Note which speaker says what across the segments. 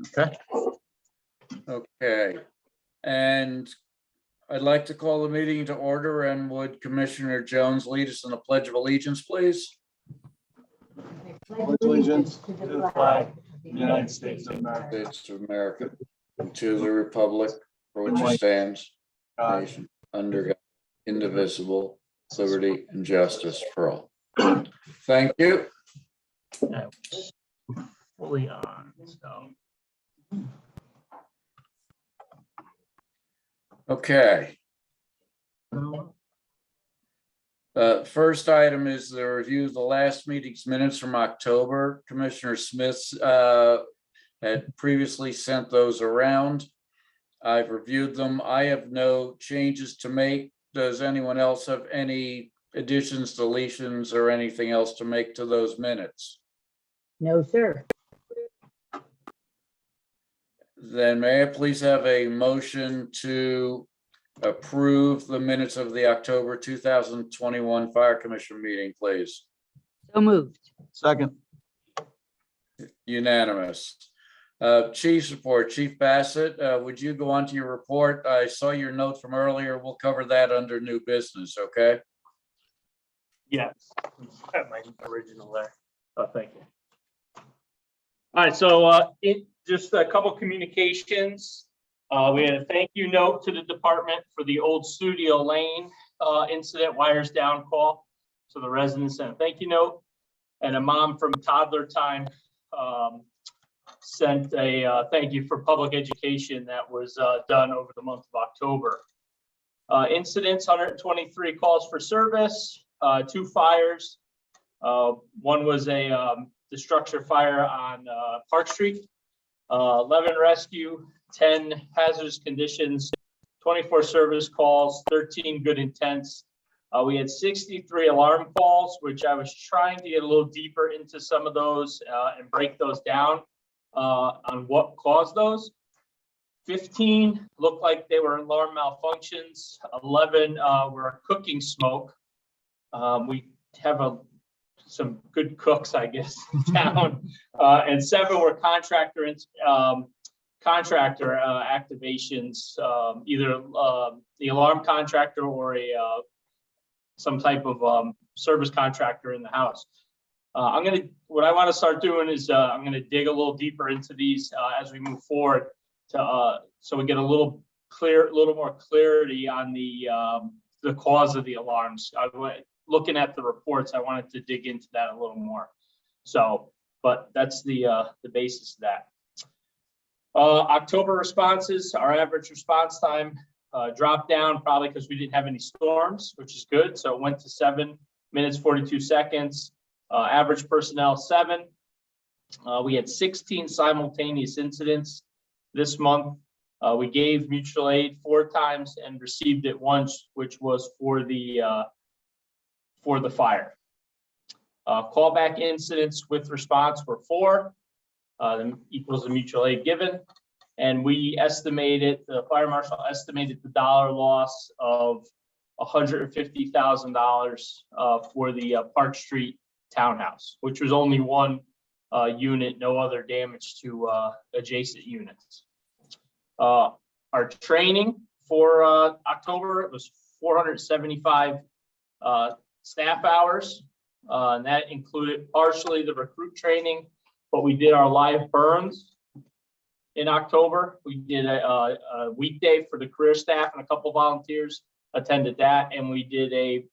Speaker 1: Okay. Okay. And I'd like to call the meeting to order, and would Commissioner Jones lead us in the Pledge of Allegiance, please?
Speaker 2: Pledge allegiance to the flag of the United States of America,
Speaker 1: States of America, and to the republic for which it stands, nation under God, indivisible, liberty and justice for all. Thank you.
Speaker 3: Fully on, so.
Speaker 1: Okay. First item is the review of the last meeting's minutes from October. Commissioner Smith had previously sent those around. I've reviewed them. I have no changes to make. Does anyone else have any additions, deletions, or anything else to make to those minutes?
Speaker 2: No, sir.
Speaker 1: Then may I please have a motion to approve the minutes of the October 2021 Fire Commission meeting, please?
Speaker 2: So moved.
Speaker 3: Second.
Speaker 1: Unanimous. Chief's report. Chief Bassett, would you go on to your report? I saw your note from earlier. We'll cover that under new business, okay?
Speaker 3: Yes, got my original there. Oh, thank you. All right, so just a couple communications. We had a thank you note to the department for the old Studio Lane incident, wires down call. So the residents sent a thank you note, and a mom from Toddler Time sent a thank you for public education that was done over the month of October. Incidents, 123 calls for service, 2 fires. One was a the structure fire on Park Street, 11 rescue, 10 hazardous conditions, 24 service calls, 13 good intents. We had 63 alarm calls, which I was trying to get a little deeper into some of those and break those down on what caused those. 15 looked like they were alarm malfunctions. 11 were cooking smoke. We have some good cooks, I guess, in town, and 7 were contractor activations, either the alarm contractor or some type of service contractor in the house. What I want to start doing is I'm going to dig a little deeper into these as we move forward, so we get a little more clarity on the cause of the alarms. Looking at the reports, I wanted to dig into that a little more. So, but that's the basis of that. October responses, our average response time dropped down, probably because we didn't have any storms, which is good. So it went to 7 minutes, 42 seconds. Average personnel 7. We had 16 simultaneous incidents this month. We gave mutual aid 4 times and received it once, which was for the fire. Callback incidents with response were 4, equals the mutual aid given. And we estimated, the fire marshal estimated the dollar loss of $150,000 for the Park Street townhouse, which was only 1 unit, no other damage to adjacent units. Our training for October, it was 475 staff hours, and that included partially the recruit training, but we did our live burns in October. We did a weekday for the career staff, and a couple volunteers attended that, and we did a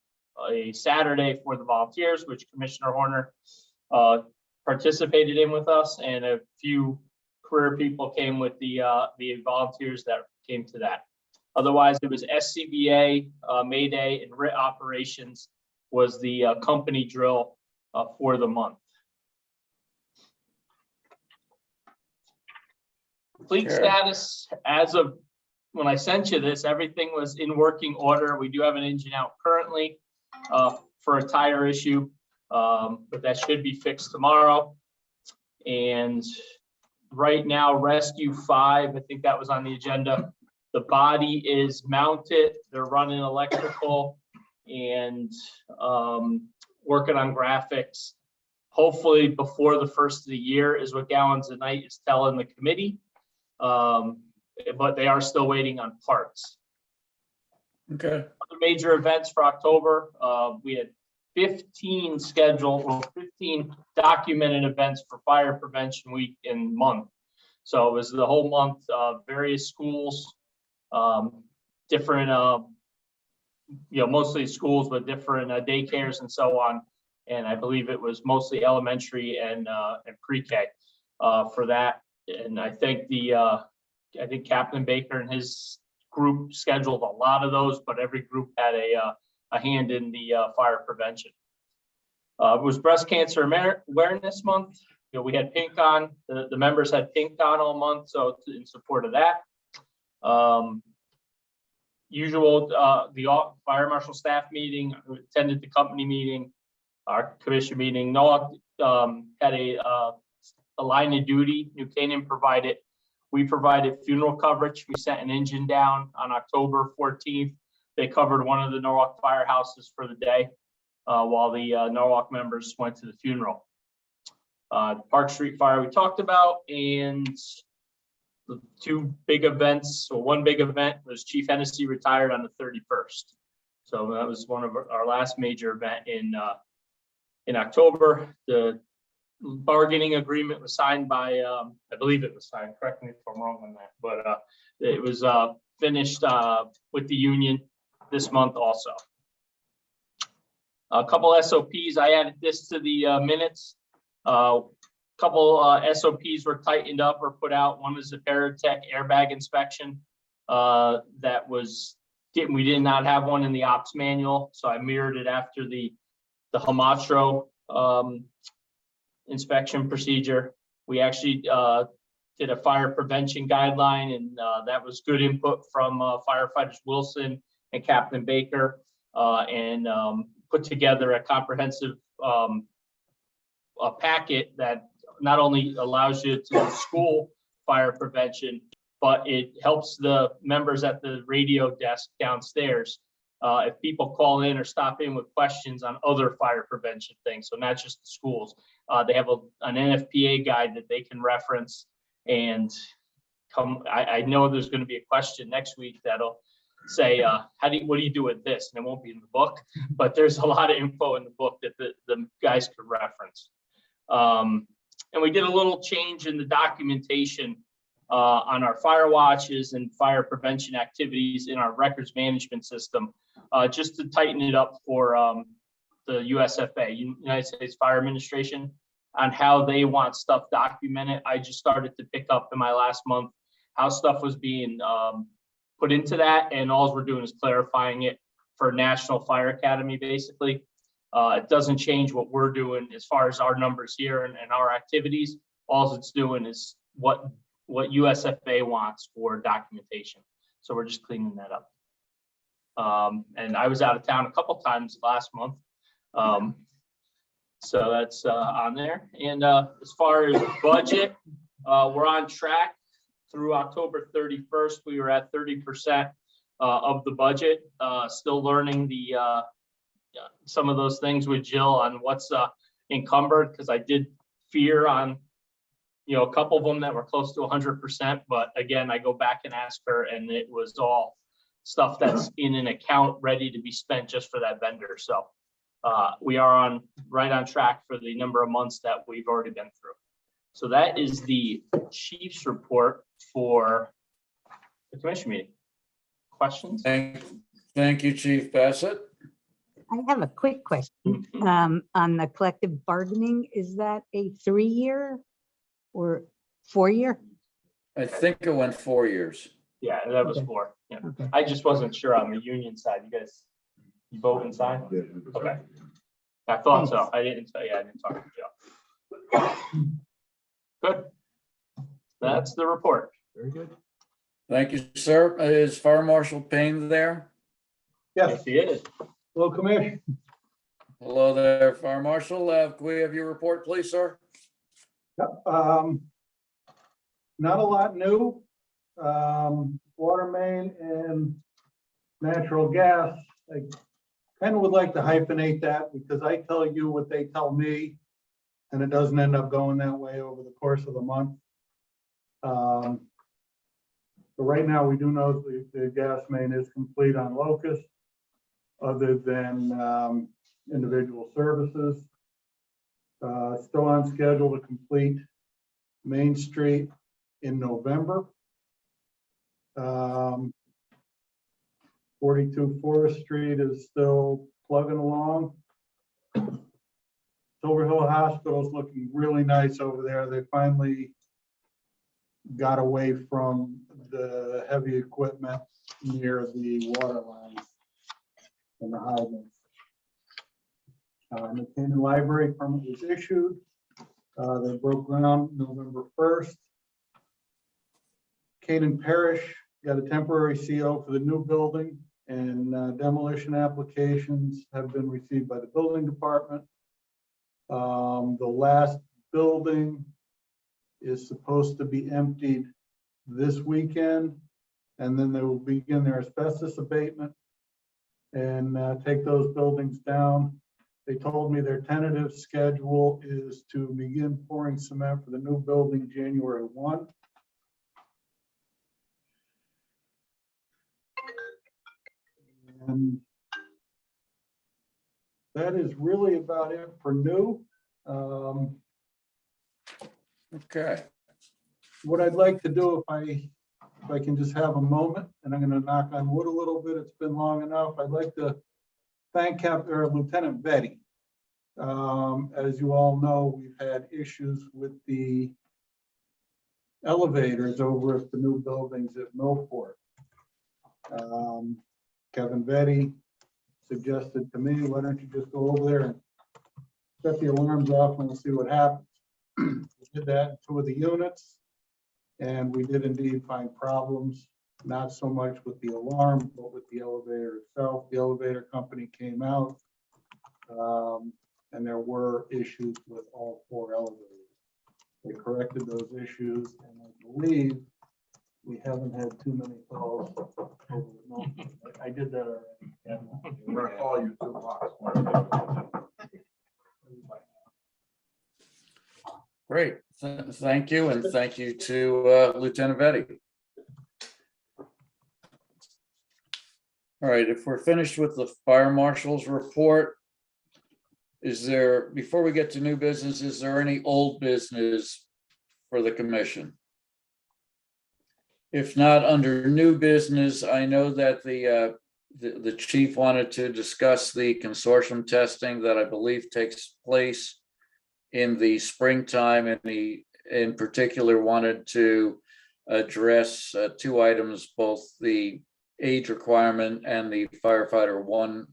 Speaker 3: Saturday for the volunteers, which Commissioner Horner participated in with us, and a few career people came with the volunteers that came to that. Otherwise, it was SCBA, Mayday, and RIT operations was the company drill for the month. Fleet status, as of when I sent you this, everything was in working order. We do have an engine out currently for a tire issue, but that should be fixed tomorrow. And right now, Rescue 5, I think that was on the agenda. The body is mounted. They're running electrical and working on graphics. hopefully before the first of the year is what gallons a night is telling the committee. But they are still waiting on parts.
Speaker 1: Okay.
Speaker 3: Other major events for October, we had 15 scheduled, or 15 documented events for Fire Prevention Week and month. So it was the whole month, various schools, different, mostly schools, but different daycares and so on. And I believe it was mostly elementary and pre-K for that. And I think Captain Baker and his group scheduled a lot of those, but every group had a hand in the fire prevention. It was Breast Cancer Awareness Month. We had pink on, the members had pink on all month, so in support of that. The fire marshal staff meeting, attended the company meeting, our commission meeting. Noah had a line of duty. New Canaan provided. We provided funeral coverage. We sent an engine down on October 14th. They covered one of the Norwalk firehouses for the day while the Norwalk members went to the funeral. Park Street fire we talked about, and the two big events. So one big event was Chief Hennessy retired on the 31st. So that was one of our last major event in October. The bargaining agreement was signed by, I believe it was signed, correct me if I'm wrong on that, but it was finished with the union this month also. A couple SOPs, I added this to the minutes. Couple SOPs were tightened up or put out. One was the Paratech airbag inspection. We did not have one in the ops manual, so I mirrored it after the Hamatro inspection procedure. We actually did a fire prevention guideline, and that was good input from firefighters Wilson and Captain Baker, and put together a comprehensive a packet that not only allows you to school fire prevention, but it helps the members at the radio desk downstairs if people call in or stop in with questions on other fire prevention things. So not just the schools. They have an NFPA guide that they can reference and come. I know there's going to be a question next week that'll say, what do you do with this? And it won't be in the book, but there's a lot of info in the book that the guys could reference. And we did a little change in the documentation on our fire watches and fire prevention activities in our records management system, just to tighten it up for the USFA, United States Fire Administration, on how they want stuff documented. I just started to pick up in my last month how stuff was being put into that, and all we're doing is clarifying it for National Fire Academy, basically. It doesn't change what we're doing as far as our numbers here and our activities. All it's doing is what USFA wants for documentation. So we're just cleaning that up. And I was out of town a couple times last month. So that's on there. And as far as budget, we're on track through October 31st. We were at 30% of the budget. Still learning some of those things with Jill on what's encumbered, because I did fear on a couple of them that were close to 100%. But again, I go back and ask her, and it was all stuff that's in an account ready to be spent just for that vendor. So we are right on track for the number of months that we've already been through. So that is the chief's report for the commission meeting. Questions?
Speaker 1: Thank you, Chief Bassett.
Speaker 4: I have a quick question on the collective bargaining. Is that a 3-year or 4-year?
Speaker 1: I think it went 4 years.
Speaker 3: Yeah, that was 4. Yeah. Okay. I just wasn't sure on the union side. You guys, you vote and sign? Yeah. Okay. I thought so. I didn't talk to Joe. Good. That's the report.
Speaker 2: Very good.
Speaker 1: Thank you, sir. Is Fire Marshal Payne there?
Speaker 2: Yes,
Speaker 3: he is.
Speaker 2: Hello, Commissioner.
Speaker 1: Hello there, Fire Marshal. Can we have your report, please, sir?
Speaker 5: Yep. Not a lot new. Water main and natural gas. I kind of would like to hyphenate that, because I tell you what they tell me. and it doesn't end up going that way over the course of the month. But right now, we do know the gas main is complete on Locust, other than individual services. Still on schedule to complete Main Street in November. 42 Forest Street is still plugging along. Silver Hill Hospital is looking really nice over there. They finally got away from the heavy equipment near the water line and the hydrants. The Canaan Library permit was issued. They broke ground November 1st. Canaan Parish got a temporary CO for the new building, and demolition applications have been received by the building department. The last building is supposed to be emptied this weekend, and then they will begin their asbestos abatement and take those buildings down. They told me their tentative schedule is to begin pouring cement for the new building January 1. And that is really about it for new.
Speaker 1: Okay.
Speaker 5: What I'd like to do, if I can just have a moment, and I'm going to knock on wood a little bit, it's been long enough. I'd like to thank Lieutenant Betty. As you all know, we've had issues with the elevators over at the new buildings at Millport. Kevin Betty suggested to me, why don't you just go over there and set the alarms off and we'll see what happens. We did that in 2 of the units, and we did indeed find problems, not so much with the alarm, but with the elevator itself. The elevator company came out, and there were issues with all 4 elevators. They corrected those issues, and I believe we haven't had too many calls over the month. I did that already. Yeah.
Speaker 2: We're gonna call you 2 blocks.
Speaker 1: Great. Thank you. And thank you to Lieutenant Betty. All right, if we're finished with the fire marshal's report, is there, before we get to new business, is there any old business for the commission? If not, under new business, I know that the chief wanted to discuss the consortium testing that I believe takes place in the springtime, and he in particular wanted to address 2 items, both the age requirement and the firefighter 1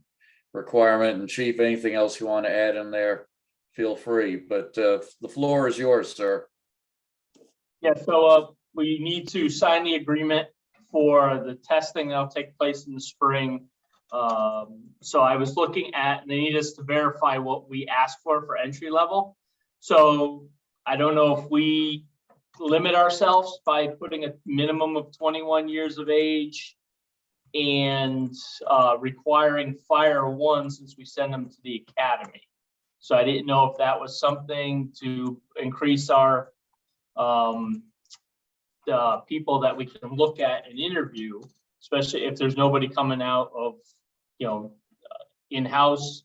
Speaker 1: requirement. And chief, anything else you want to add in there, feel free, but the floor is yours, sir.
Speaker 3: Yeah, so we need to sign the agreement for the testing that'll take place in the spring. So I was looking at, they need us to verify what we asked for entry level. So I don't know if we limit ourselves by putting a minimum of 21 years of age and requiring fire 1 since we send them to the academy. So I didn't know if that was something to increase our the people that we can look at and interview, especially if there's nobody coming out of, in-house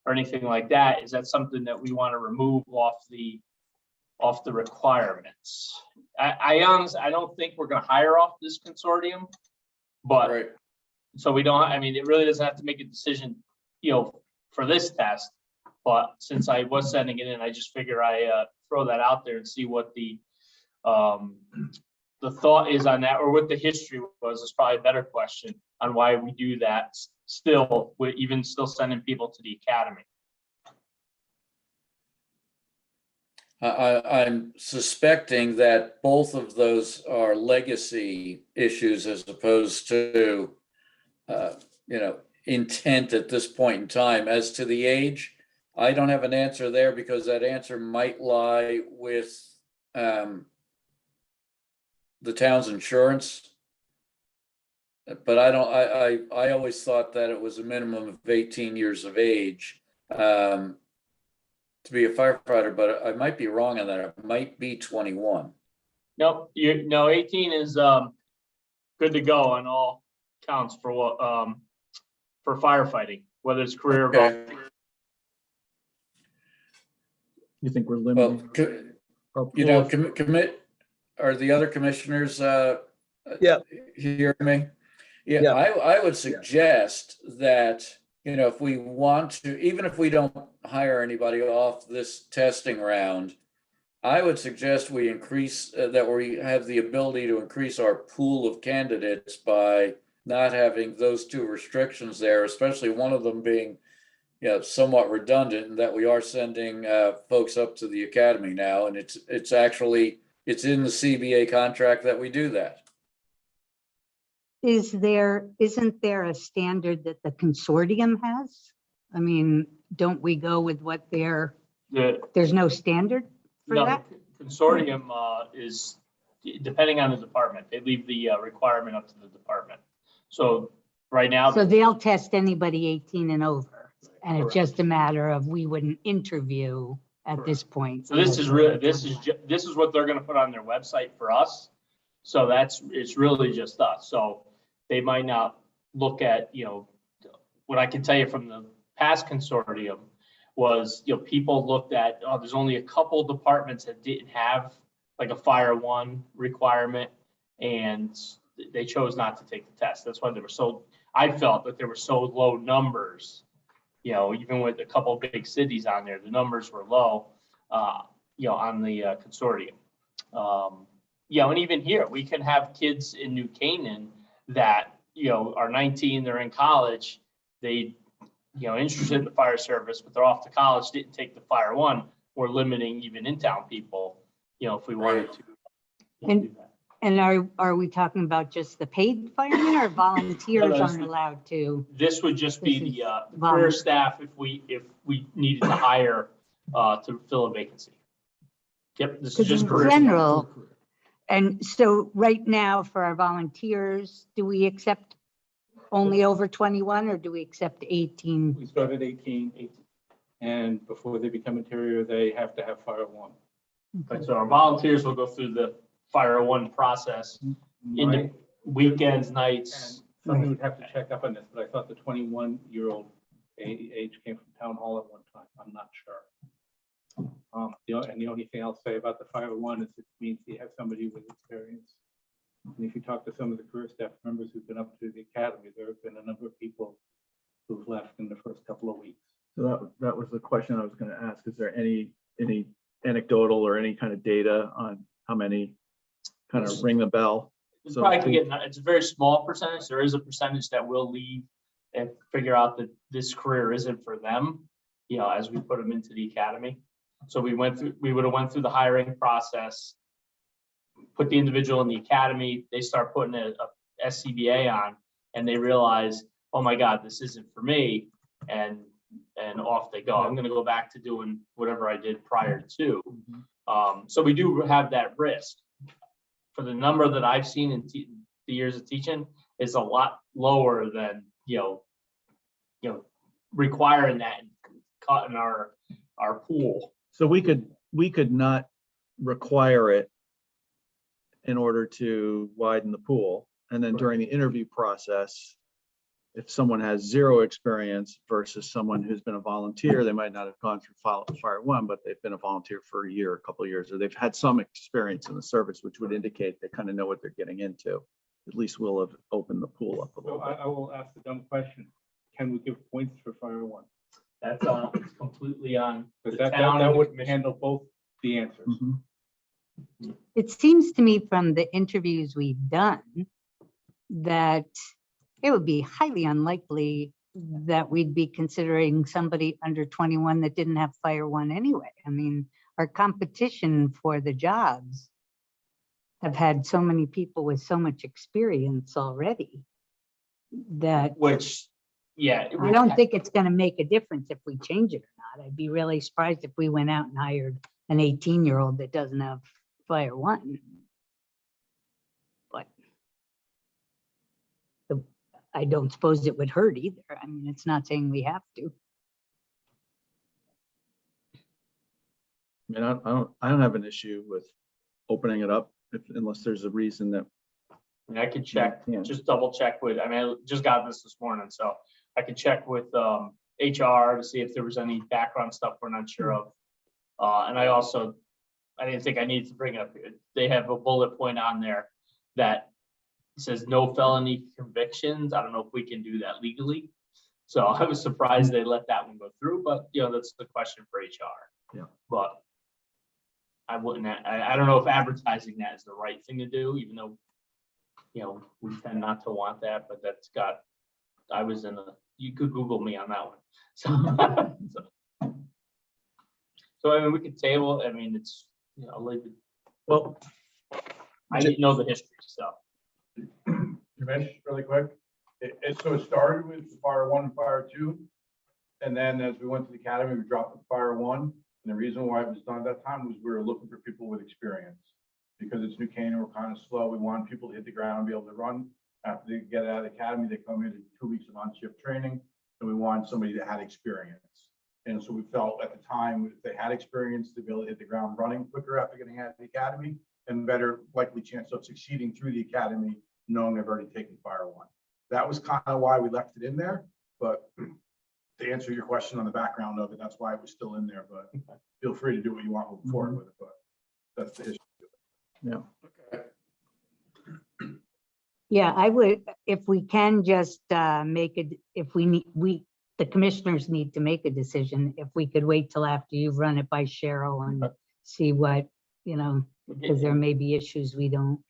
Speaker 3: or anything like that. Is that something that we want to remove off the requirements? I honestly, I don't think we're going to hire off this consortium, but
Speaker 1: Right.
Speaker 3: so we don't, I mean, it really doesn't have to make a decision, for this test. But since I was sending it in, I just figure I throw that out there and see what the thought is on that, or what the history was, is probably a better question on why we do that still, we're even still sending people to the academy.
Speaker 1: I'm suspecting that both of those are legacy issues as opposed to, intent at this point in time. As to the age, I don't have an answer there, because that answer might lie with the town's insurance. But I always thought that it was a minimum of 18 years of age. to be a firefighter, but I might be wrong on that. It might be 21.
Speaker 3: Nope, no, 18 is good to go on all counts for what for firefighting, whether it's career or
Speaker 1: Okay.
Speaker 2: You think we're
Speaker 1: Well,
Speaker 2: limiting? our
Speaker 1: you know,
Speaker 2: pool of-
Speaker 1: commit, are the other commissioners
Speaker 2: Yeah.
Speaker 1: hear me? Yeah,
Speaker 2: Yeah.
Speaker 1: I would suggest that, you know, if we want to, even if we don't hire anybody off this testing round, I would suggest we increase, that we have the ability to increase our pool of candidates by not having those two restrictions there, especially one of them being, you know, somewhat redundant, and that we are sending folks up to the academy now, and it's actually, it's in the CBA contract that we do that.
Speaker 4: Isn't there a standard that the consortium has? I mean, don't we go with what there's no standard for
Speaker 3: No,
Speaker 4: that?
Speaker 3: the consortium is depending on the department. They leave the requirement up to the department. So right now,
Speaker 4: So they'll test anybody 18 and over, and it's
Speaker 3: Correct.
Speaker 4: just a matter of we wouldn't interview at this point.
Speaker 3: so this is what they're going to put on their website for us. So it's really just us. So they might not look at, you know, what I can tell you from the past consortium was, you know, people looked at, oh, there's only a couple departments that didn't have like a Fire One requirement, and they chose not to take the test. That's why I felt that there were so low numbers, you know, even with a couple of big cities on there, the numbers were low, you know, on the consortium. You know, and even here, we can have kids in New Canaan that, you know, are 19, they're in college, they, you know, interested in the fire service, but they're off to college, didn't take the Fire One. We're limiting even in-town people, you know, if we wanted to.
Speaker 4: And-
Speaker 3: do that.
Speaker 4: And are we talking about just the paid firemen or volunteers
Speaker 3: No,
Speaker 4: aren't allowed to?
Speaker 3: This would just be
Speaker 4: This
Speaker 3: the
Speaker 4: is
Speaker 3: career
Speaker 4: volunteer.
Speaker 3: staff if we needed to hire to fill a vacancy. Yep, this is
Speaker 4: Because
Speaker 3: just
Speaker 4: in
Speaker 3: career staff.
Speaker 4: general, and so right now for our volunteers, do we accept only over 21 or do we accept 18?
Speaker 6: We start at 18, and before they become interior, they have to have Fire One.
Speaker 3: Right, so our volunteers will go through the Fire One process in the
Speaker 6: Right?
Speaker 3: weekends,
Speaker 6: And
Speaker 3: nights.
Speaker 6: somebody would have to check up on this, but I thought the 21-year-old age came from town hall at one time. I'm not sure. The only thing I'll say about the Fire One is it means you have somebody with experience. And if you talk to some of the career staff members who've been up to the academy, there have been a number of people who've left in the first couple of weeks.
Speaker 2: So that was the question I was going to ask. Is there any anecdotal or any kind of data on how many kind of ring the bell?
Speaker 3: It's
Speaker 2: So
Speaker 3: probably
Speaker 2: we-
Speaker 3: getting, it's a very small percentage. There is a percentage that will leave and figure out that this career isn't for them, you know, as we put them into the academy. So we would have went through the hiring process, put the individual in the academy, they start putting a SCBA on, and they realize, oh my God, this isn't for me. And off they go. I'm gonna go back to doing whatever I did prior to. So we do have that risk. For the number that I've seen in the years of teaching, is a lot lower than, you know, requiring that and cutting our pool.
Speaker 2: So we could not require it in order to widen the pool. And then during the interview process, if someone has zero experience versus someone who's been a volunteer, they might not have gone through Fire One, but they've been a volunteer for a year, a couple of years, or they've had some experience in the service, which would indicate they kind of know what they're getting into. At least we'll have opened the pool up a
Speaker 6: So
Speaker 2: little bit.
Speaker 6: I will ask the dumb question. Can we give points for Fire One?
Speaker 3: That's it's completely on the
Speaker 6: Because
Speaker 3: town
Speaker 6: that
Speaker 3: and the
Speaker 6: would
Speaker 3: commission.
Speaker 6: handle both the answers.
Speaker 2: Mhm.
Speaker 4: It seems to me from the interviews we've done that it would be highly unlikely that we'd be considering somebody under 21 that didn't have Fire One anyway. I mean, our competition for the jobs have had so many people with so much experience already that
Speaker 3: Which, yeah.
Speaker 4: I don't think it's going to make a difference if we change it or not. I'd be really surprised if we went out and hired an 18-year-old that doesn't have Fire One. But I don't suppose it would hurt either. I mean, it's not saying we have to.
Speaker 2: mean, I don't have an issue with opening it up unless there's a reason that.
Speaker 3: I mean, I could check,
Speaker 2: Yeah.
Speaker 3: just double check with, I mean, I just got this morning, so I could check with HR to see if there was any background stuff we're not sure of. And I didn't think I needed to bring it up. They have a bullet point on there that says no felony convictions. I don't know if we can do that legally. So I was surprised they let that one go through, but that's the question for HR.
Speaker 2: Yeah.
Speaker 3: But I wouldn't, I don't know if advertising that is the right thing to do, even though, we tend not to want that, but you could Google me on that one. So I mean, we could table, I mean, it's,
Speaker 2: Well,
Speaker 3: I didn't know the history, so.
Speaker 7: Ramesh, really quick. It started with Fire 1 and Fire 2. And then as we went to the academy, we dropped the Fire 1. And the reason why it was done at that time was we were looking for people with experience. Because it's New Canaan, we're kind of slow. We want people to hit the ground and be able to run. After they get out of the academy, they come in 2 weeks of on-shift training. And we want somebody that had experience. And so we felt at the time, if they had experience to be able to hit the ground running quicker after getting out of the academy, and better likely chance of succeeding through the academy, knowing they've already taken Fire 1. That was kind of why we left it in there. But to answer your question on the background of it, that's why it was still in there. But feel free to do what you want moving forward with it. But that's the issue.
Speaker 2: yeah.
Speaker 4: Yeah, I would, if we can just make it, if we need, the commissioners need to make a decision, if we could wait till after you've run it by Cheryl and see what, because there may be issues we don't,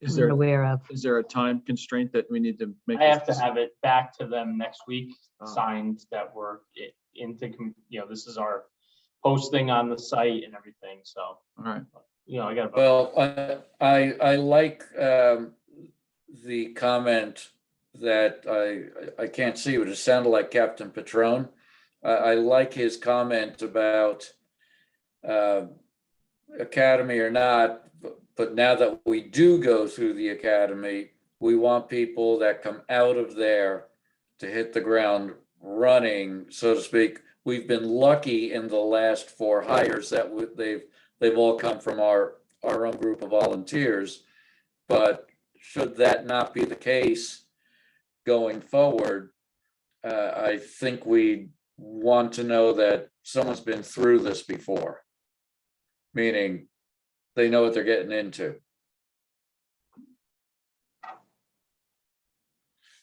Speaker 2: Is
Speaker 4: we're
Speaker 2: there,
Speaker 4: aware of.
Speaker 2: is there a time constraint that we need to make?
Speaker 3: I have to
Speaker 2: this
Speaker 3: have it back to them next week,
Speaker 2: Oh.
Speaker 3: signed that we're into, this is our posting on the site and everything, so,
Speaker 2: All right.
Speaker 3: I got.
Speaker 1: Well, I like the comment that I can't see, but it sounded like Captain Patron. I like his comment about academy or not, but now that we do go through the academy, we want people that come out of there to hit the ground running, so to speak. We've been lucky in the last 4 hires that they've all come from our own group of volunteers. But should that not be the case going forward, I think we want to know that someone's been through this before, meaning they know what they're getting into.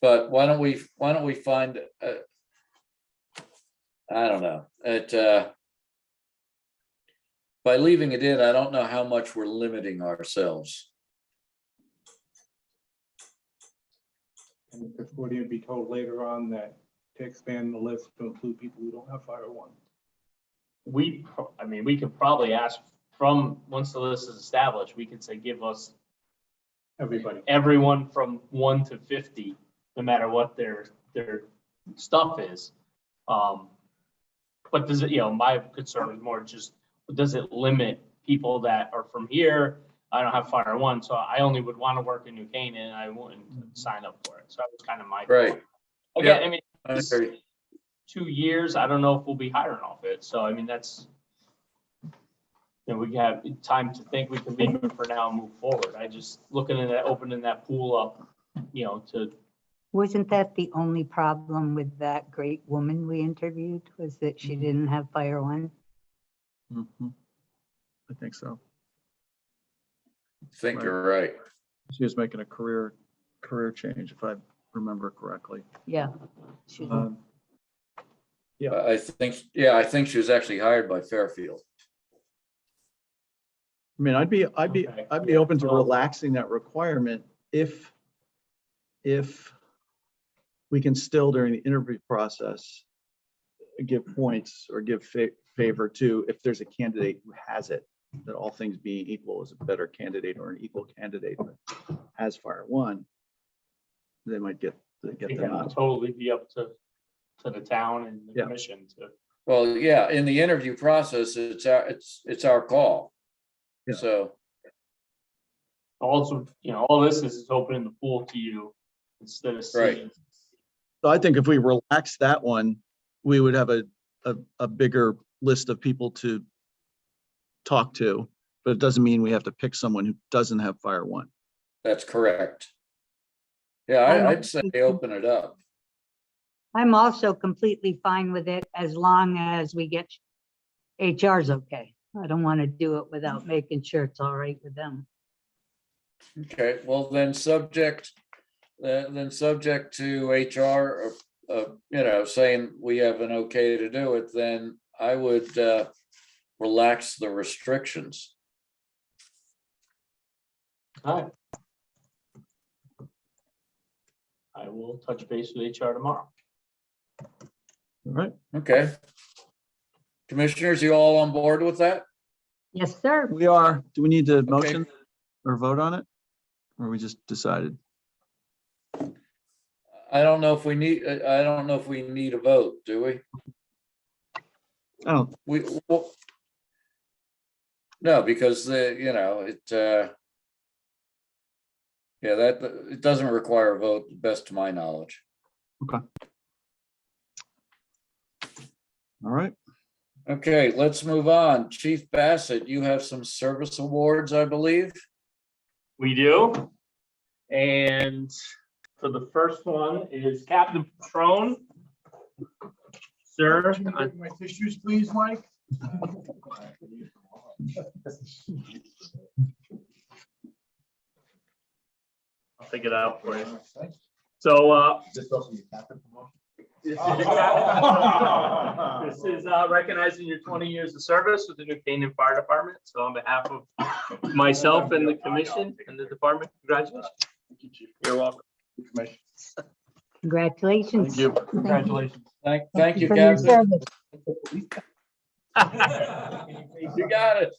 Speaker 1: But why don't we find, I don't know, by leaving it in, I don't know how much we're limiting ourselves.
Speaker 6: And if we're going to be told later on that to expand the list to include people who don't have Fire 1.
Speaker 3: We could probably ask once the list is established, we could say, give us everyone from 1 to 50, no matter what their stuff is. But does it, my concern is more just, does it limit people that are from here? I don't have Fire 1, so I only would want to work in New Canaan, and I wouldn't sign up for it. So that was kind of my
Speaker 1: Right.
Speaker 3: thought. Again, I mean,
Speaker 1: I
Speaker 3: this
Speaker 1: agree.
Speaker 3: 2 years, I don't know if we'll be hiring off it. So, I mean, that's, we have time to think. We can leave it for now and move forward. I just looking at that, opening that pool up, to.
Speaker 4: Wasn't that the only problem with that great woman we interviewed, was that she didn't have Fire 1?
Speaker 2: Mhm. I think so.
Speaker 1: I think you're right.
Speaker 2: She was making a career change, if I remember correctly.
Speaker 4: Yeah. She-
Speaker 2: Um,
Speaker 1: I think she was actually hired by Fairfield.
Speaker 2: I mean, I'd be
Speaker 3: Okay.
Speaker 2: open to
Speaker 3: Well-
Speaker 2: relaxing that requirement if we can still, during the interview process, give points or give favor to, if there's a candidate who has it, that all things being equal is a better candidate or an equal candidate that has Fire 1, they might get
Speaker 3: I think
Speaker 2: the
Speaker 3: that would
Speaker 2: nod.
Speaker 3: totally be up to the town and the
Speaker 2: Yeah.
Speaker 3: commission to.
Speaker 1: Well, yeah, in the interview process, it's our call.
Speaker 2: Yeah.
Speaker 1: So,
Speaker 3: Also, all this is opening the pool to you instead of
Speaker 1: Right.
Speaker 3: seeing.
Speaker 2: So I think if we relax that one, we would have a bigger list of people to talk to, but it doesn't mean we have to pick someone who doesn't have Fire One.
Speaker 1: That's correct. Yeah, I'd say open it up.
Speaker 4: I'm also completely fine with it as long as we get HR's okay. I don't want to do it without making sure it's all right with them.
Speaker 1: Okay, well, then subject to HR, saying we have an okay to do it, then I would relax the restrictions.
Speaker 3: All right. I will touch base with HR tomorrow.
Speaker 2: All right,
Speaker 1: Okay. Commissioners, you all on board with that?
Speaker 4: Yes, sir.
Speaker 2: we are. Do we need to motion or vote on it? Or we just decided?
Speaker 1: I don't know if we need a vote, do we?
Speaker 2: I don't,
Speaker 1: Well, no, because it doesn't require a vote, best to my knowledge.
Speaker 2: all right.
Speaker 1: Okay, let's move on. Chief Bassett, you have some service awards, I believe.
Speaker 3: We do. And for the first one is Captain Patron. Sir,
Speaker 7: My tissues, please, Mike.
Speaker 3: I'll take it out for you. So, this is recognizing your 20 years of service with the New Canaan Fire Department. So on behalf of myself and the commission and the department, congratulations. You're welcome.
Speaker 4: Congratulations.
Speaker 3: Congratulations.
Speaker 1: Thank you,
Speaker 4: For your
Speaker 1: Captain.
Speaker 4: service.
Speaker 1: You got it.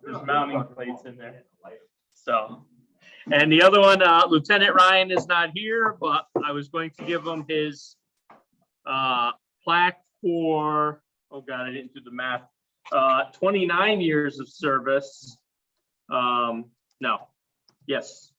Speaker 3: There's mounting plates in there. So, and the other one, Lieutenant Ryan is not here, but I was going to give him his plaque for, oh God, I didn't do the math, 29 years of service. Yes,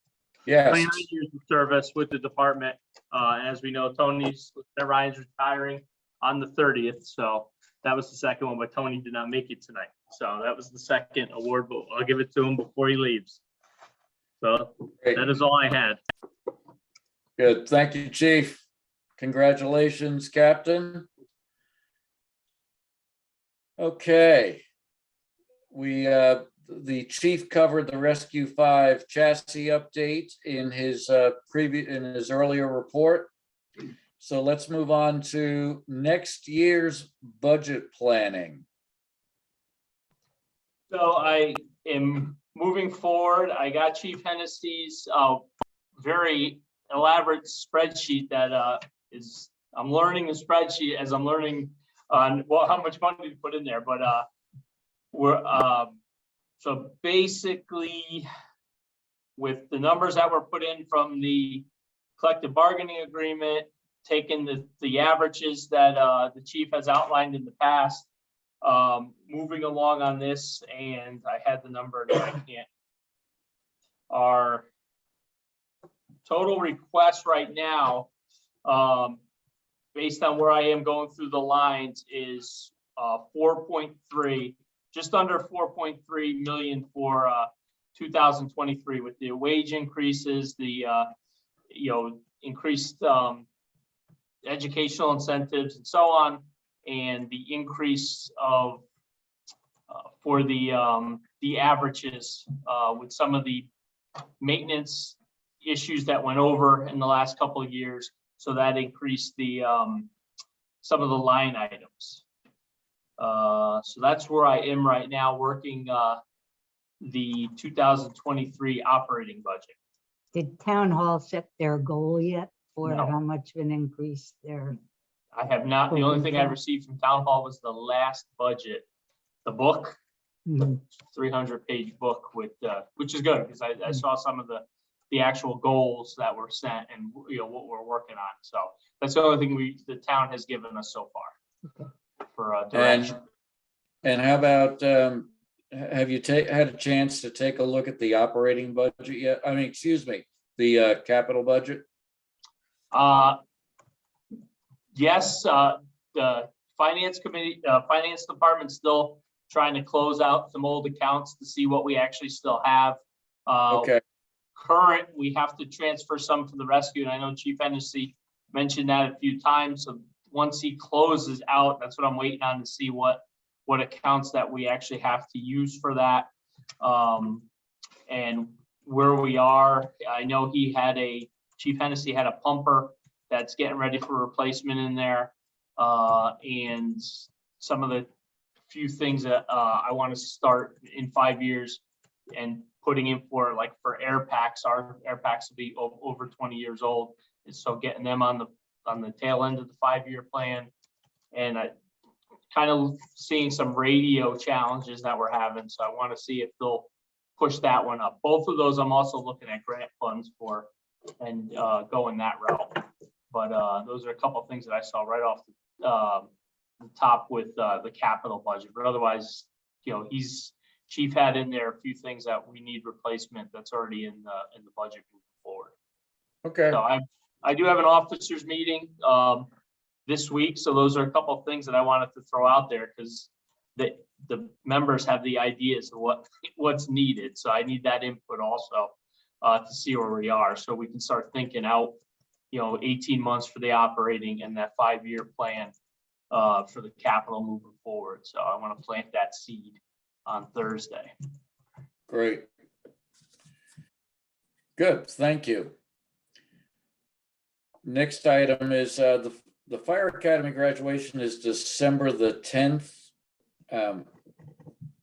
Speaker 1: Yes,
Speaker 3: 29 years of service with the department. As we know, Lieutenant Ryan's retiring on the 30th, so that was the second one, but Tony did not make it tonight. So that was the second award, but I'll give it to him before he leaves. So
Speaker 1: great.
Speaker 3: that is all I had.
Speaker 1: Good. Thank you, Chief. Congratulations, Captain. Okay. The chief covered the Rescue 5 chassis update in his earlier report. So let's move on to next year's budget planning.
Speaker 3: So I am moving forward. I got Chief Hennessy's very elaborate spreadsheet that I'm learning the spreadsheet as I'm learning on how much money to put in there. But so basically with the numbers that were put in from the collective bargaining agreement, taking the averages that the chief has outlined in the past, moving along on this, and I had the number that I can't. Our total request right now, based on where I am going through the lines, is 4.3, just under 4.3 million for 2023, with the wage increases, the increased educational incentives and so on, and the increase of for the averages with some of the maintenance issues that went over in the last couple of years. So that increased the some of the line items. So that's where I am right now, working the 2023 operating budget.
Speaker 4: Did town hall set their goal yet for
Speaker 3: No.
Speaker 4: how much of an increase they're?
Speaker 3: I have not, the only thing I received from town hall was the last budget, the book,
Speaker 4: Mhm.
Speaker 3: 300-page book with, which is good, because I saw some of the actual goals that were set and, what we're working on. So that's the only thing the town has given us so far for direction.
Speaker 1: And how about, have you had a chance to take a look at the operating budget yet? I mean, excuse me, the capital budget?
Speaker 3: Yes, the finance committee, finance department still trying to close out some old accounts to see what we actually still have.
Speaker 1: Okay,
Speaker 3: Current, we have to transfer some to the rescue, and I know Chief Hennessy mentioned that a few times. So once he closes out, that's what I'm waiting on to see what accounts that we actually have to use for that. And where we are, I know Chief Hennessy had a pumper that's getting ready for replacement in there. And some of the few things that I want to start in 5 years and putting in for, like for air packs. Our air packs will be over 20 years old. And so getting them on the tail end of the 5-year plan. And I kind of seeing some radio challenges that we're having. So I want to see if they'll push that one up. Both of those I'm also looking at grant funds for and going that route. But those are a couple of things that I saw right off the top with the capital budget. But otherwise, you know, Chief had in there a few things that we need replacement that's already in the budget moving forward.
Speaker 1: okay,
Speaker 3: So I do have an officers meeting this week. So those are a couple of things that I wanted to throw out there because the members have the ideas of what's needed. So I need that input also to see where we are. So we can start thinking out, 18 months for the operating and that 5-year plan for the capital moving forward. So I want to plant that seed on Thursday.
Speaker 1: great. Good, thank you. Next item is the Fire Academy graduation is December the 10th.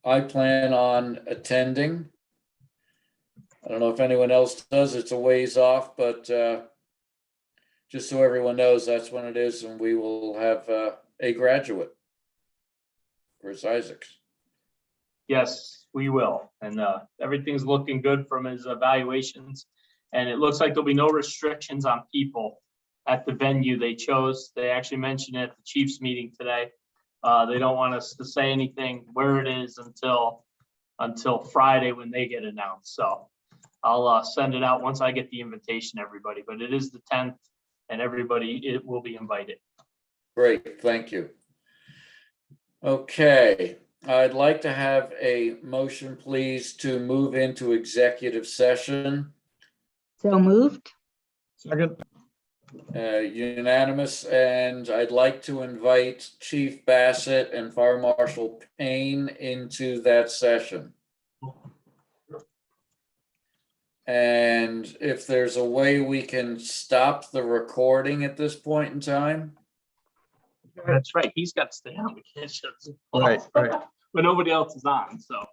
Speaker 1: I plan on attending. I don't know if anyone else does. It's a ways off, but just so everyone knows, that's when it is, and we will have a graduate. Chris Isaacs.
Speaker 3: Yes, we will. And everything's looking good from his evaluations. And it looks like there'll be no restrictions on people at the venue they chose. They actually mentioned it at the Chiefs meeting today. They don't want us to say anything where it is until Friday when they get announced. So I'll send it out once I get the invitation, everybody. But it is the 10th, and it will be invited.
Speaker 1: Great, thank you. Okay, I'd like to have a motion, please, to move into executive session.
Speaker 4: So moved.
Speaker 2: Second,
Speaker 1: Unanimous, and I'd like to invite Chief Bassett and Fire Marshal Payne into that session. And if there's a way we can stop the recording at this point in time.
Speaker 3: That's right. He's got to stay on. We can't shut Zoom off.
Speaker 2: right.
Speaker 3: But nobody else is on, so.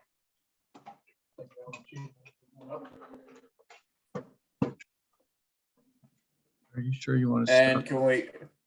Speaker 2: Are you sure you want to
Speaker 1: And
Speaker 2: stop?
Speaker 1: can we,